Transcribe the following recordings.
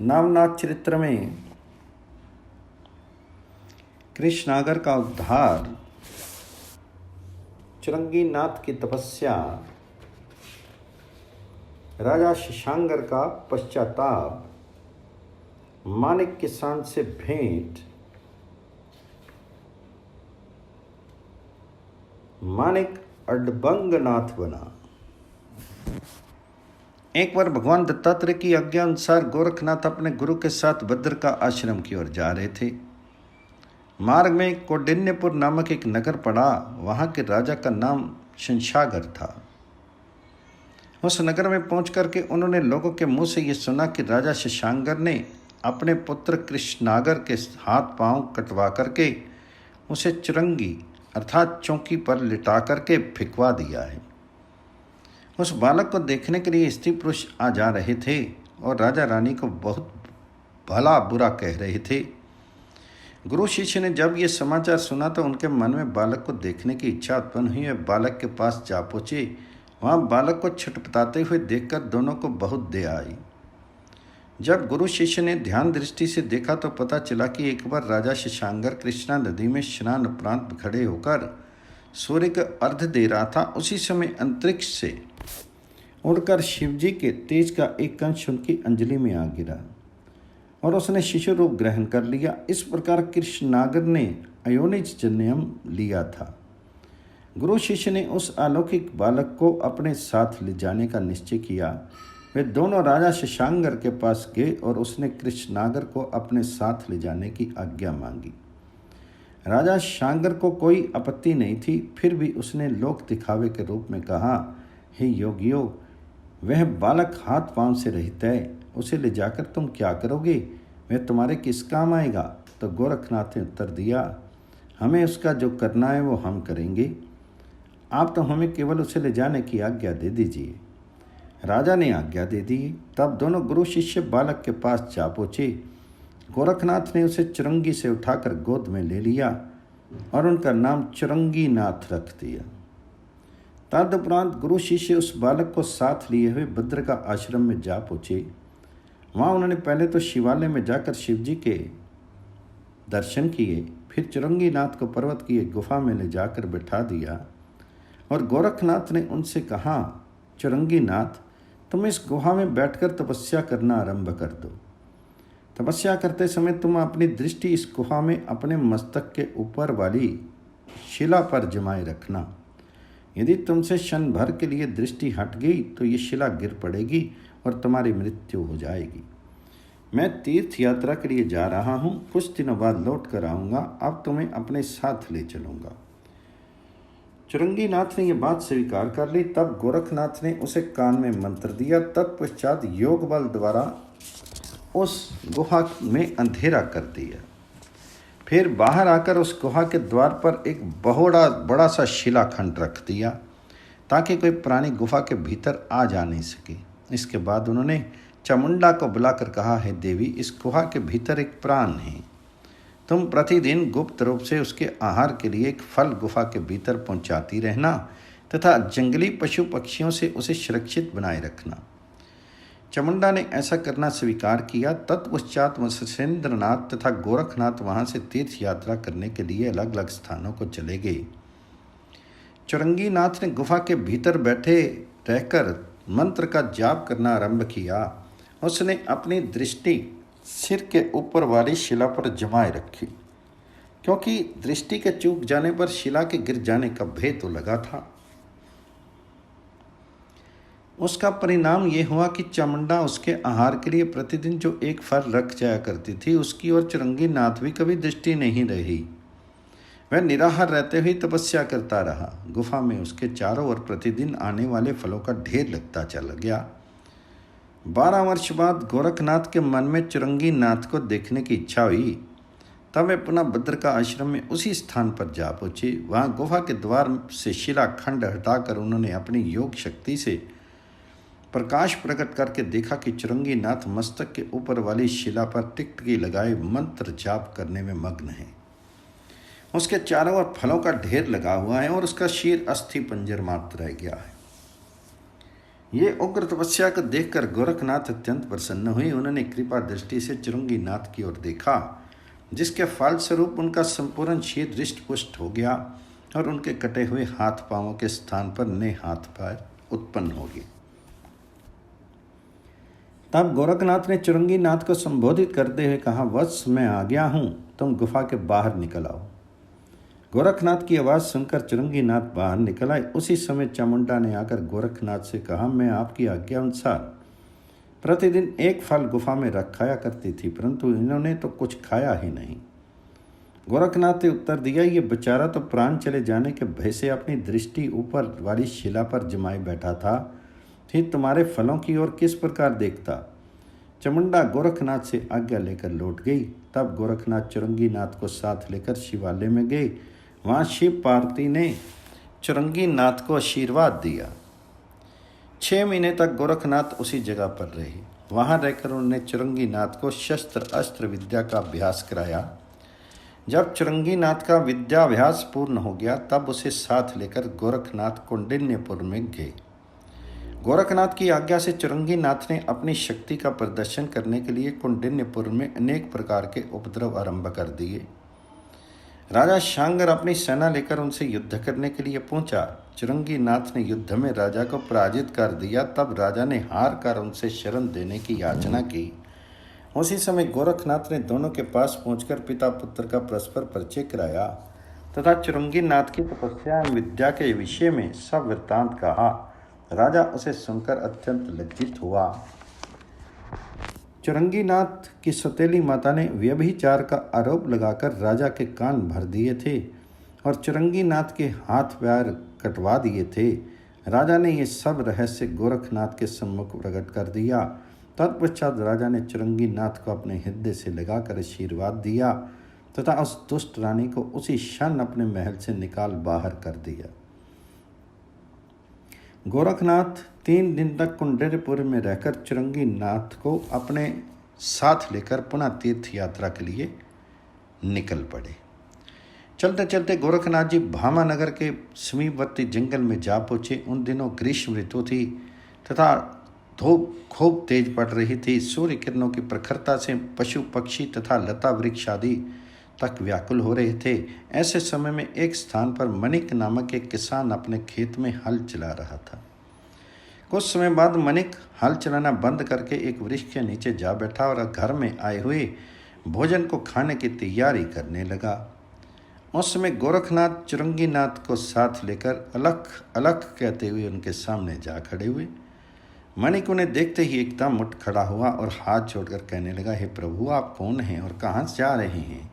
नवनाथ चरित्र में कृष्णागर का उद्धार, चुरंगी नाथ की तपस्या, राजा शशांकर का पश्चाताप, मानिक किसान से भेंट, मानिक अडबंगनाथ बना। एक बार भगवान दत्तात्रेय की आज्ञा अनुसार गोरखनाथ अपने गुरु के साथ भद्र का आश्रम की ओर जा रहे थे। मार्ग में कौंडिन्यपुर नामक एक नगर पड़ा। वहां के राजा का नाम शशांकर था। उस नगर में पहुंच करके उन्होंने लोगों के मुंह से ये सुना कि राजा शशांकर ने अपने पुत्र कृष्णागर के हाथ पांव कटवा करके उसे चुरंगी अर्थात चौकी पर लिटा करके फिकवा दिया है। उस बालक को देखने के लिए स्त्री पुरुष आ जा रहे थे और राजा रानी को बहुत भला बुरा कह रहे थे। गुरु शिष्य ने जब ये समाचार सुना तो उनके मन में बालक को देखने की इच्छा उत्पन्न हुई। बालक के पास जा पहुँचे। वहाँ बालक को छटपटाते हुए देखकर दोनों को बहुत दया आई। जब गुरु शिष्य ने ध्यान दृष्टि से देखा तो पता चला कि एक बार राजा शशांकर कृष्णा नदी में स्नान उपरांत खड़े होकर सूर्य को अर्घ्य दे रहा था। उसी समय अंतरिक्ष से उड़कर शिवजी के तेज का एक अंश उनकी अंजलि में आ गिरा और उसने शिशु रूप ग्रहण कर लिया। इस प्रकार कृष्णागर ने अयोनिज जन्म लिया था। गुरु शिष्य ने उस अलौकिक बालक को अपने साथ ले जाने का निश्चय किया। वे दोनों राजा शशांकर के पास गए और उसने कृष्णागर को अपने साथ ले जाने की आज्ञा मांगी। राजा शशांकर को कोई आपत्ति नहीं थी, फिर भी उसने लोक दिखावे के रूप में कहा, हे योगियों, वह बालक हाथ पांव से रहित है, उसे ले जाकर तुम क्या करोगे? वह तुम्हारे किस काम आएगा? तो गोरखनाथ ने उत्तर दिया, हमें उसका जो करना है वो हम करेंगे। आप तो हमें केवल उसे ले जाने की आज्ञा दे दीजिए। राजा ने आज्ञा दे दी। तब दोनों गुरु शिष्य बालक के पास जा पहुँचे। गोरखनाथ ने उसे चुरंगी से उठाकर गोद में ले लिया और उनका नाम चुरंगी नाथ रख दिया। तदुपरांत गुरु शिष्य उस बालक को साथ लिए हुए भद्र का आश्रम में जा पहुँचे। वहाँ उन्होंने पहले तो शिवालय में जाकर शिवजी के दर्शन किए, फिर चुरंगी नाथ को पर्वत की एक गुफा में ले जाकर बैठा दिया और गोरखनाथ ने उनसे कहा, चुरंगी नाथ, तुम इस गुफा में बैठकर तपस्या करना आरंभ कर दो। तपस्या करते समय तुम अपनी दृष्टि इस गुफा में अपने मस्तक के ऊपर वाली शिला पर जमाए रखना। यदि तुमसे क्षण भर के लिए दृष्टि हट गई तो ये शिला गिर पड़ेगी और तुम्हारी मृत्यु हो जाएगी। मैं तीर्थ यात्रा के लिए जा रहा हूँ, कुछ दिनों बाद लौट कर आऊँगा। अब तुम्हें अपने साथ ले चलूँगा। चुरंगी नाथ ने यह बात स्वीकार कर ली। तब गोरखनाथ ने उसे कान में मंत्र दिया। तत्पश्चात योग बल द्वारा उस गुहा में अंधेरा कर दिया। फिर बाहर आकर उस गुहा के द्वार पर एक बड़ा सा शिलाखंड रख दिया ताकि कोई प्राणी गुफा के भीतर आ जा नहीं सके। इसके बाद उन्होंने चामुंडा को बुलाकर कहा, है देवी, इस गुहा के भीतर एक प्राण है। तुम प्रतिदिन गुप्त रूप से उसके आहार के लिए एक फल गुफा के भीतर पहुंचाती रहना तथा जंगली पशु पक्षियों से उसे सुरक्षित बनाए रखना। चामुंडा ने ऐसा करना स्वीकार किया। तत्पश्चात मत्स्येंद्रनाथ तथा गोरखनाथ वहां से तीर्थ यात्रा करने के लिए अलग अलग स्थानों को चले गए। चुरंगी नाथ ने गुफा के भीतर बैठे रहकर मंत्र का जाप करना आरंभ किया। उसने अपनी दृष्टि सिर के ऊपर वाली शिला पर जमाए रखी, क्योंकि दृष्टि के चूक जाने पर शिला के गिर जाने का भय तो लगा था। उसका परिणाम ये हुआ कि चामुंडा उसके आहार के लिए प्रतिदिन जो एक फल रख जाया करती थी, उसकी ओर चुरंगी नाथ भी कभी दृष्टि नहीं रही। वह निराहार रहते हुए तपस्या करता रहा। गुफा में उसके चारों ओर प्रतिदिन आने वाले फलों का ढेर लगता चला गया। 12 वर्ष बाद गोरखनाथ के मन में चुरंगी नाथ को देखने की इच्छा हुई। तब वे पुनः भद्र का आश्रम में उसी स्थान पर जा पहुँचे। वहाँ गुफा के द्वार से शिलाखंड हटाकर उन्होंने अपनी योग शक्ति से प्रकाश प्रकट करके देखा कि चुरंगी नाथ मस्तक के ऊपर वाली शिला पर टिकटकी लगाए मंत्र जाप करने में मग्न है। उसके चारों ओर फलों का ढेर लगा हुआ है और उसका शीर अस्थि पंजर मात्र रह गया है। ये उग्र तपस्या को देखकर गोरखनाथ अत्यंत प्रसन्न हुए। उन्होंने कृपा दृष्टि से चुरंगी नाथ की ओर देखा, जिसके फलस्वरूप उनका संपूर्ण शरीर हृष्ट पुष्ट हो गया और उनके कटे हुए हाथ पांवों के स्थान पर नए हाथ पैर उत्पन्न हो गए। तब गोरखनाथ ने चुरंगी नाथ को संबोधित करते हुए कहा, वत्स मैं आ गया हूँ, तुम गुफा के बाहर निकल आओ। गोरखनाथ की आवाज़ सुनकर चुरंगी नाथ बाहर निकल आए। उसी समय चामुंडा ने आकर गोरखनाथ से कहा, मैं आपकी आज्ञा अनुसार प्रतिदिन एक फल गुफा में रखाया करती थी, परंतु इन्होंने तो कुछ खाया ही नहीं। गोरखनाथ ने उत्तर दिया, ये बेचारा तो प्राण चले जाने के भय से अपनी दृष्टि ऊपर वाली शिला पर जमाए बैठा था, फिर तुम्हारे फलों की ओर किस प्रकार देखता। चामुंडा गोरखनाथ से आज्ञा लेकर लौट गई। तब गोरखनाथ चुरंगी नाथ को साथ लेकर शिवालय में गए। वहाँ शिव पार्वती ने चुरंगी नाथ को आशीर्वाद दिया। 6 महीने तक गोरखनाथ उसी जगह पर रहे। वहाँ रहकर उन्होंने चुरंगी नाथ को शस्त्र अस्त्र विद्या का अभ्यास कराया। जब चुरंगी नाथ का विद्याभ्यास पूर्ण हो गया, तब उसे साथ लेकर गोरखनाथ कौंडिन्यपुर में गए। गोरखनाथ की आज्ञा से चुरंगी नाथ ने अपनी शक्ति का प्रदर्शन करने के लिए कौंडिन्यपुर में अनेक प्रकार के उपद्रव आरंभ कर दिए। राजा शांगर अपनी सेना लेकर उनसे युद्ध करने के लिए पहुंचा। चुरंगी नाथ ने युद्ध में राजा को पराजित कर दिया। तब राजा ने हार कर उनसे शरण देने की याचना की। उसी समय गोरखनाथ ने दोनों के पास पहुंचकर पिता पुत्र का परस्पर परिचय कराया तथा चुरंगी नाथ की तपस्या एवं विद्या के विषय में सब वृत्तांत कहा। राजा उसे सुनकर अत्यंत लज्जित हुआ। चुरंगी नाथ की सौतेली माता ने व्यभिचार का आरोप लगाकर राजा के कान भर दिए थे और चुरंगी नाथ के हाथ पैर कटवा दिए थे। राजा ने ये सब रहस्य गोरखनाथ के सम्मुख प्रकट कर दिया। तत्पश्चात राजा ने चुरंगी नाथ को अपने हृदय से लगाकर आशीर्वाद दिया तथा उस दुष्ट रानी को उसी क्षण अपने महल से निकाल बाहर कर दिया। गोरखनाथ 3 दिन तक कौंडिन्यपुर में रहकर चुरंगी नाथ को अपने साथ लेकर पुनः तीर्थ यात्रा के लिए निकल पड़े। चलते चलते गोरखनाथ जी भामानगर के समीपवर्ती जंगल में जा पहुँचे। उन दिनों ग्रीष्म ऋतु थी तथा धूप खूब तेज पड़ रही थी। सूर्य किरणों की प्रखरता से पशु पक्षी तथा लता वृक्ष आदि तक व्याकुल हो रहे थे। ऐसे समय में एक स्थान पर मणिक नामक एक किसान अपने खेत में हल चला रहा था। कुछ समय बाद मणिक हल चलाना बंद करके एक वृक्ष के नीचे जा बैठा और घर में आए हुए भोजन को खाने की तैयारी करने लगा। उस समय गोरखनाथ चुरंगी नाथ को साथ लेकर अलख अलख कहते हुए उनके सामने जा खड़े हुए। मणिक उन्हें देखते ही एकदम उठ खड़ा हुआ और हाथ जोड़कर कहने लगा, हे प्रभु, आप कौन हैं और कहाँ से जा रहे हैं?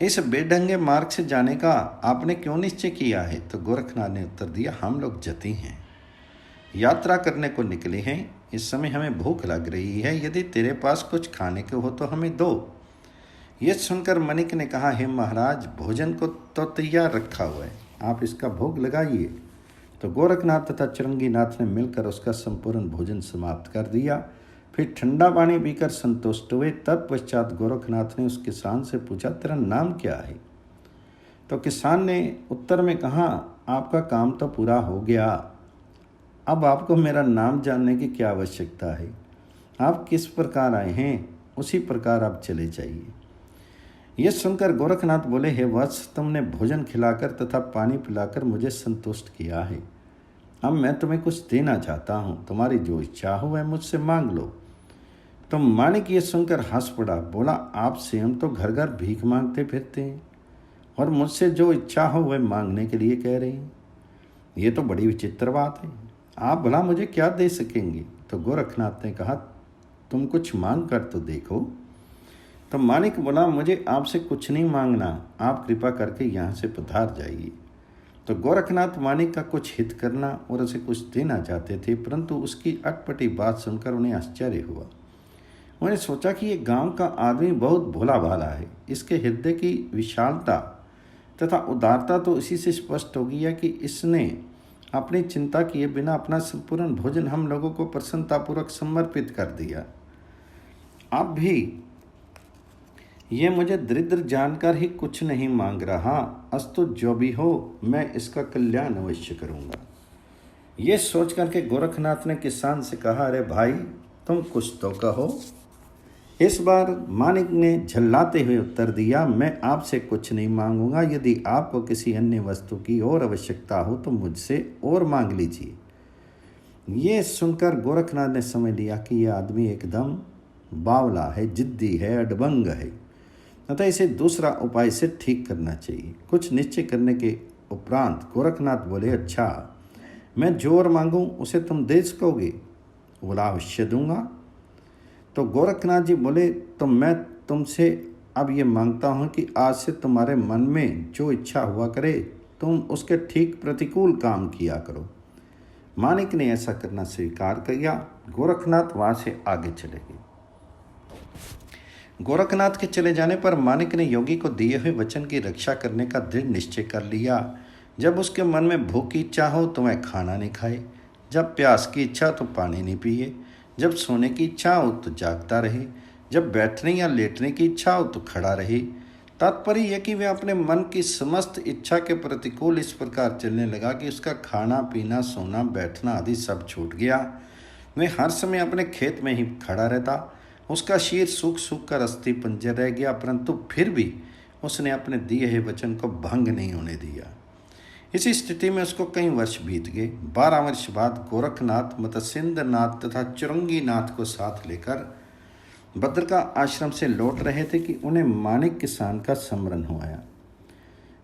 इस बेढंगे मार्ग से जाने का आपने क्यों निश्चय किया है? तो गोरखनाथ ने उत्तर दिया, हम लोग जति हैं, यात्रा करने को निकले हैं। इस समय हमें भूख लग रही है, यदि तेरे पास कुछ खाने को हो तो हमें दो। ये सुनकर मणिक ने कहा, हे महाराज, भोजन को तो तैयार रखा हुआ है, आप इसका भोग लगाइए। तो गोरखनाथ तथा चुरंगी नाथ ने मिलकर उसका संपूर्ण भोजन समाप्त कर दिया। फिर ठंडा पानी पीकर संतुष्ट हुए। तत्पश्चात गोरखनाथ ने उस किसान से पूछा, तेरा नाम क्या है? तो किसान ने उत्तर में कहा, आपका काम तो पूरा हो गया, अब आपको मेरा नाम जानने की क्या आवश्यकता है? आप किस प्रकार आए हैं उसी प्रकार आप चले जाइए। यह सुनकर गोरखनाथ बोले, हे वत्स, तुमने भोजन खिलाकर तथा पानी पिलाकर मुझे संतुष्ट किया है। अब मैं तुम्हें कुछ देना चाहता हूँ, तुम्हारी जो इच्छा हो वह मुझसे मांग लो। तो माणिक ये सुनकर हंस पड़ा, बोला, आपसे हम तो घर घर भीख मांगते फिरते हैं और मुझसे जो इच्छा हो वह मांगने के लिए कह रहे हैं। ये तो बड़ी विचित्र बात है, आप भला मुझे क्या दे सकेंगे? तो गोरखनाथ ने कहा, तुम कुछ मांग कर तो देखो। तो माणिक बोला, मुझे आपसे कुछ नहीं मांगना, आप कृपा करके यहाँ से पधार जाइए। तो गोरखनाथ माणिक का कुछ हित करना और उसे कुछ देना चाहते थे, परंतु उसकी अटपटी बात सुनकर उन्हें आश्चर्य हुआ। उन्हें सोचा कि ये गांव का आदमी बहुत भोला भाला है, इसके हृदय की विशालता तथा उदारता तो इसी से स्पष्ट हो गया कि इसने अपनी चिंता किए बिना अपना संपूर्ण भोजन हम लोगों को प्रसन्नतापूर्वक समर्पित कर दिया। अब भी ये मुझे दरिद्र जानकर ही कुछ नहीं मांग रहा, अस्तु जो भी हो मैं इसका कल्याण अवश्य करूँगा। ये सोच करके गोरखनाथ ने किसान से कहा, अरे भाई तुम कुछ तो कहो। इस बार मानिक ने झल्लाते हुए उत्तर दिया, मैं आपसे कुछ नहीं मांगूंगा, यदि आपको किसी अन्य वस्तु की और आवश्यकता हो तो मुझसे और मांग लीजिए। ये सुनकर गोरखनाथ ने समझ लिया कि यह आदमी एकदम बावला है, जिद्दी है, अड़बंग है, अतः इसे दूसरा उपाय से ठीक करना चाहिए। कुछ निश्चय करने के उपरांत गोरखनाथ बोले, अच्छा मैं जो और मांगूं उसे तुम दे सकोगे? बोला, अवश्य दूंगा। तो गोरखनाथ जी बोले, तो मैं तुमसे अब ये मांगता हूँ कि आज से तुम्हारे मन में जो इच्छा हुआ करे तुम उसके ठीक प्रतिकूल काम किया करो। मानिक ने ऐसा करना स्वीकार किया। गोरखनाथ वहाँ से आगे चले गए। गोरखनाथ के चले जाने पर मानिक ने योगी को दिए हुए वचन की रक्षा करने का दृढ़ निश्चय कर लिया। जब उसके मन में भूख की इच्छा हो तो वह खाना नहीं खाए, जब प्यास की इच्छा तो पानी नहीं पिए, जब सोने की इच्छा हो तो जागता रहे, जब बैठने या लेटने की इच्छा हो तो खड़ा रहे। तात्पर्य यह कि वह अपने मन की समस्त इच्छा के प्रतिकूल इस प्रकार चलने लगा कि उसका खाना पीना सोना बैठना आदि सब छूट गया। वह हर समय अपने खेत में ही खड़ा रहता। उसका शरीर सूख सूख कर अस्थि पंजर रह गया, परंतु फिर भी उसने अपने दिए हुए वचन को भंग नहीं होने दिया। इसी स्थिति में उसको कई वर्ष बीत गए। 12 वर्ष बाद गोरखनाथ मत्स्येंद्रनाथ तथा चुरंगीनाथ को साथ लेकर भद्रका आश्रम से लौट रहे थे कि उन्हें मानिक किसान का स्मरण हो आया।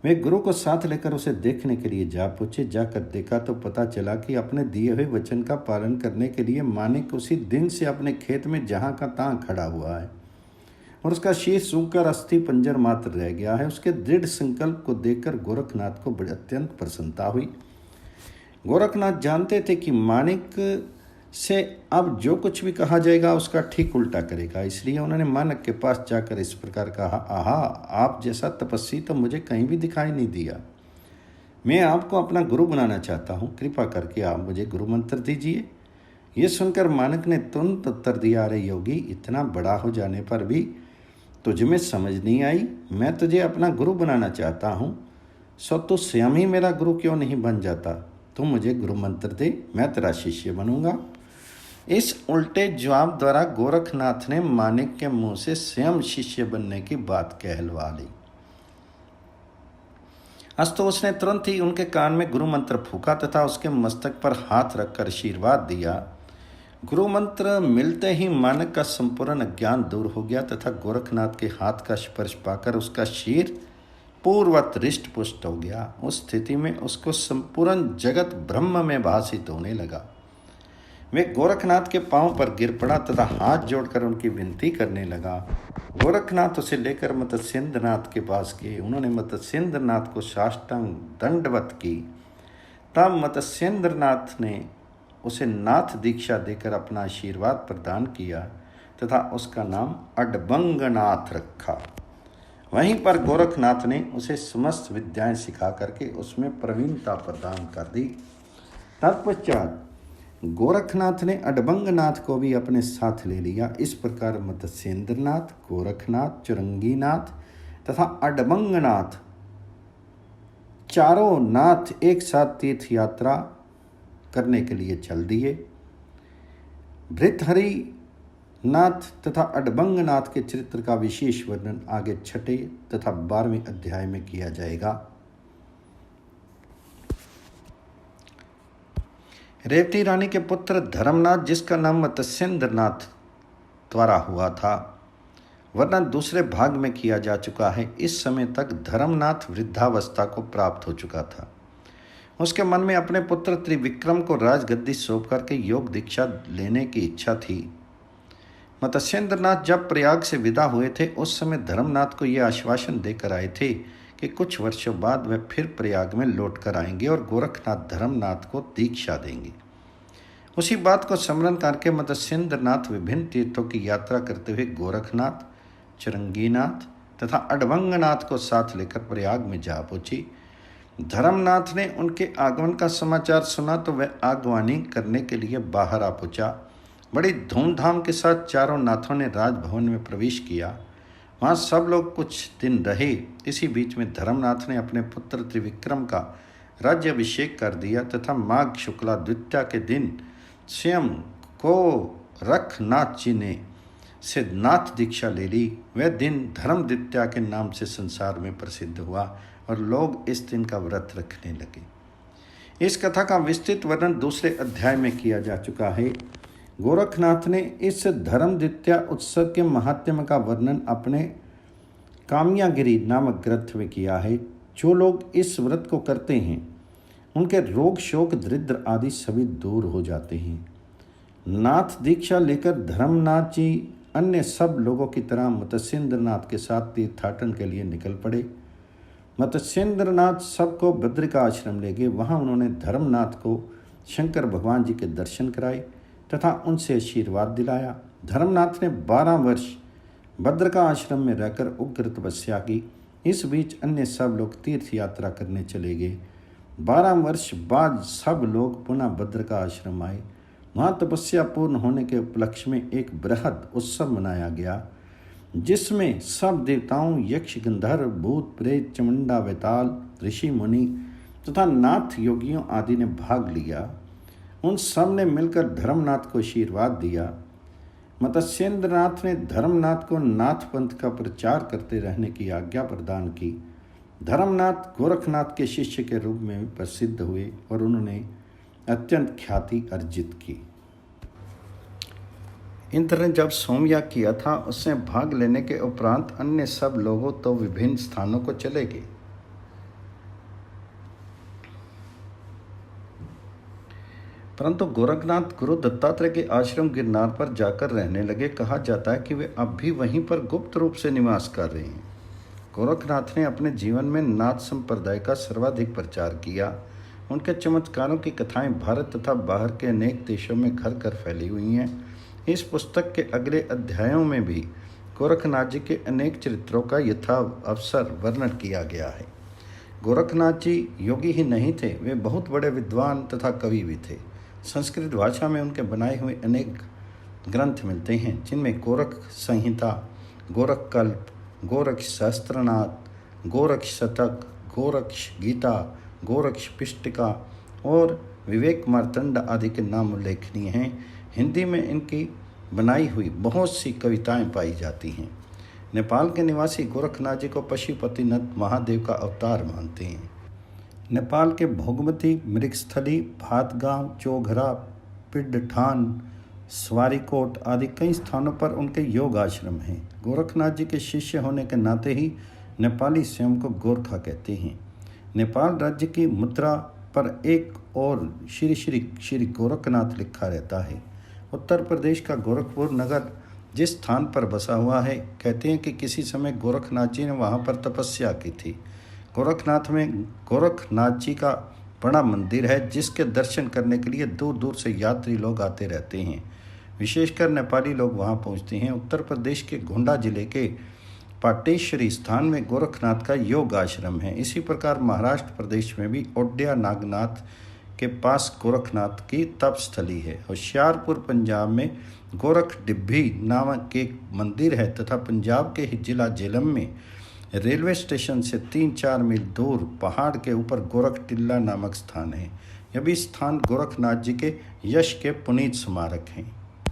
वे गुरु को साथ लेकर उसे देखने के लिए जा पहुँचे। जाकर देखा तो पता चला कि अपने दिए हुए वचन का पालन करने के लिए मानिक उसी दिन से अपने खेत में जहाँ का तहाँ खड़ा हुआ है और उसका शीश सूखकर अस्थि पंजर मात्र रह गया है। उसके दृढ़ संकल्प को देखकर गोरखनाथ को बड़ी अत्यंत प्रसन्नता हुई। गोरखनाथ जानते थे कि मानिक से अब जो कुछ भी कहा जाएगा उसका ठीक उल्टा करेगा, इसलिए उन्होंने मानिक के पास जाकर इस प्रकार कहा, आहा, आप जैसा तपस्वी तो मुझे कहीं भी दिखाई नहीं दिया। मैं आपको अपना गुरु बनाना चाहता हूँ, कृपा करके आप मुझे गुरु मंत्र दीजिए। ये सुनकर मानिक ने तुरंत उत्तर दिया, अरे योगी, इतना बड़ा हो जाने पर भी तुझ में समझ नहीं आई? मैं तुझे अपना गुरु बनाना चाहता हूँ, सो तू स्वयं ही मेरा गुरु क्यों नहीं बन जाता? तू मुझे गुरु मंत्र दे, मैं तेरा शिष्य बनूंगा। इस उल्टे जवाब द्वारा गोरखनाथ ने मानिक के मुंह से स्वयं शिष्य बनने की बात कहलवा ली। अस्तु उसने तुरंत ही उनके कान में गुरु मंत्र फूका तथा उसके मस्तक पर हाथ रखकर आशीर्वाद दिया। गुरु मंत्र मिलते ही मानिक का संपूर्ण अज्ञान दूर हो गया तथा गोरखनाथ के हाथ का स्पर्श पाकर उसका शीर पूर्वत हृष्ट पुष्ट हो गया। उस स्थिति में उसको संपूर्ण जगत ब्रह्म में भासित होने लगा। वे गोरखनाथ के पांव पर गिर पड़ा तथा हाथ जोड़कर उनकी विनती करने लगा। गोरखनाथ उसे लेकर मत्स्येंद्रनाथ के पास गए। उन्होंने मत्स्येंद्रनाथ को साष्टांग दंडवत की। तब मत्स्येंद्रनाथ ने उसे नाथ दीक्षा देकर अपना आशीर्वाद प्रदान किया तथा उसका नाम अडबंगनाथ रखा। वहीं पर गोरखनाथ ने उसे समस्त विद्याएं सिखा करके उसमें प्रवीणता प्रदान कर दी। तत्पश्चात गोरखनाथ ने अडबंगनाथ को भी अपने साथ ले लिया। इस प्रकार मत्स्येंद्रनाथ, गोरखनाथ, चुरंगीनाथ तथा अडबंगनाथ चारों नाथ एक साथ तीर्थ यात्रा करने के लिए चल दिए। भृतहरि नाथ तथा अडबंगनाथ के चरित्र का विशेष वर्णन आगे 6 तथा 12वें अध्याय में किया जाएगा। रेवती रानी के पुत्र धर्मनाथ, जिसका नाम मत्स्येंद्रनाथ द्वारा हुआ था, वर्णन दूसरे भाग में किया जा चुका है। इस समय तक धर्मनाथ वृद्धावस्था को प्राप्त हो चुका था। उसके मन में अपने पुत्र त्रिविक्रम को राजगद्दी सौंप करके योग दीक्षा लेने की इच्छा थी। मत्स्येंद्रनाथ जब प्रयाग से विदा हुए थे उस समय धर्मनाथ को यह आश्वासन देकर आए थे कि कुछ वर्षों बाद वह फिर प्रयाग में लौट कर आएंगे और गोरखनाथ धर्मनाथ को दीक्षा देंगे। उसी बात को स्मरण करके मत्स्येंद्रनाथ विभिन्न तीर्थों की यात्रा करते हुए गोरखनाथ, चुरंगीनाथ तथा अडबंगनाथ को साथ लेकर प्रयाग में जा पहुंची। धर्मनाथ ने उनके आगमन का समाचार सुना तो वह आगवानी करने के लिए बाहर आ पहुंचा। बड़ी धूमधाम के साथ चारों नाथों ने राजभवन में प्रवेश किया। वहाँ सब लोग कुछ दिन रहे। इसी बीच में धर्मनाथ ने अपने पुत्र त्रिविक्रम का राज्याभिषेक कर दिया तथा माघ शुक्ला द्वितीया के दिन स्वयं गोरखनाथ जी ने सिद्धनाथ दीक्षा ले ली। वह दिन धर्म द्वितीया के नाम से संसार में प्रसिद्ध हुआ और लोग इस दिन का व्रत रखने लगे। इस कथा का विस्तृत वर्णन दूसरे अध्याय में किया जा चुका है। गोरखनाथ ने इस धर्म द्वितीया उत्सव के महात्म्य का वर्णन अपने कामयागिरी नामक ग्रंथ में किया है। जो लोग इस व्रत को करते हैं उनके रोग शोक दरिद्र आदि सभी दूर हो जाते हैं। नाथ दीक्षा लेकर धर्मनाथ जी अन्य सब लोगों की तरह मत्स्येंद्रनाथ के साथ तीर्थाटन के लिए निकल पड़े। मत्स्येंद्रनाथ सबको बद्रिका आश्रम ले गए। वहाँ उन्होंने धर्मनाथ को शंकर भगवान जी के दर्शन कराए तथा उनसे आशीर्वाद दिलाया। धर्मनाथ ने 12 वर्ष बद्रिका आश्रम में रहकर उग्र तपस्या की। इस बीच अन्य सब लोग तीर्थ यात्रा करने चले गए। 12 वर्ष बाद सब लोग पुनः बद्रिका आश्रम आए। वहाँ तपस्या पूर्ण होने के उपलक्ष्य में एक बृहद उत्सव मनाया गया, जिसमें सब देवताओं, यक्ष, गंधर्व, भूत, प्रेत, चमुंडा, बेताल, ऋषि मुनि तथा नाथ योगियों आदि ने भाग लिया। उन सब ने मिलकर धर्मनाथ को आशीर्वाद दिया। मत्स्येंद्रनाथ ने धर्मनाथ को नाथ पंथ का प्रचार करते रहने की आज्ञा प्रदान की। धर्मनाथ गोरखनाथ के शिष्य के रूप में प्रसिद्ध हुए और उन्होंने अत्यंत ख्याति अर्जित की। इंद्र ने जब सोमयाग किया था, उसमें भाग लेने के उपरांत अन्य सब लोगों तो विभिन्न स्थानों को चले गए। परंतु गोरखनाथ गुरु दत्तात्रेय के आश्रम गिरनार पर जाकर रहने लगे। कहा जाता है कि वे अब भी वहीं पर गुप्त रूप से निवास कर रहे हैं। गोरखनाथ ने अपने जीवन में नाथ संप्रदाय का सर्वाधिक प्रचार किया। उनके चमत्कारों की कथाएं भारत तथा बाहर के अनेक देशों में घर घर फैली हुई हैं। इस पुस्तक के अगले अध्यायों में भी गोरखनाथ जी के अनेक चरित्रों का यथा अवसर वर्णन किया गया है। गोरखनाथ जी योगी ही नहीं थे, वे बहुत बड़े विद्वान तथा कवि भी थे। संस्कृत भाषा में उनके बनाए हुए अनेक ग्रंथ मिलते हैं, जिनमें गोरख संहिता, गोरखकल्प, गोरख सहस्त्रनाथ, गोरख शतक, गोरक्ष गीता, गोरक्ष पिष्टिका और विवेक मार्तंड आदि के नाम उल्लेखनीय हैं। हिंदी में इनकी बनाई हुई बहुत सी कविताएं पाई जाती हैं। नेपाल के निवासी गोरखनाथ जी को पशुपतिनाथ महादेव का अवतार मानते हैं। नेपाल के भोगमती, मृगस्थली, भातगांव, चौघरा, पिंडठान, स्वारीकोट आदि कई स्थानों पर उनके योग आश्रम हैं। गोरखनाथ जी के शिष्य होने के नाते ही नेपाली स्वयं को गोरखा कहते हैं। नेपाल राज्य की मुद्रा पर एक और श्री श्री श्री गोरखनाथ लिखा रहता है। उत्तर प्रदेश का गोरखपुर नगर जिस स्थान पर बसा हुआ है, कहते हैं कि किसी समय गोरखनाथ जी ने वहाँ पर तपस्या की थी। गोरखनाथ में गोरखनाथ जी का बड़ा मंदिर है, जिसके दर्शन करने के लिए दूर दूर से यात्री लोग आते रहते हैं। विशेषकर नेपाली लोग वहाँ पहुँचते हैं। उत्तर प्रदेश के गोंडा जिले के पाटेश्वरी स्थान में गोरखनाथ का योग आश्रम है। इसी प्रकार महाराष्ट्र प्रदेश में भी ओडिया नागनाथ के पास गोरखनाथ की तपस्थली है। होशियारपुर पंजाब में गोरख डिब्भी नामक एक मंदिर है तथा पंजाब के ही जिला झेलम में रेलवे स्टेशन से 3-4 मील दूर पहाड़ के ऊपर गोरख टिल्ला नामक स्थान है। यह भी स्थान गोरखनाथ जी के यश के पुनीत स्मारक हैं।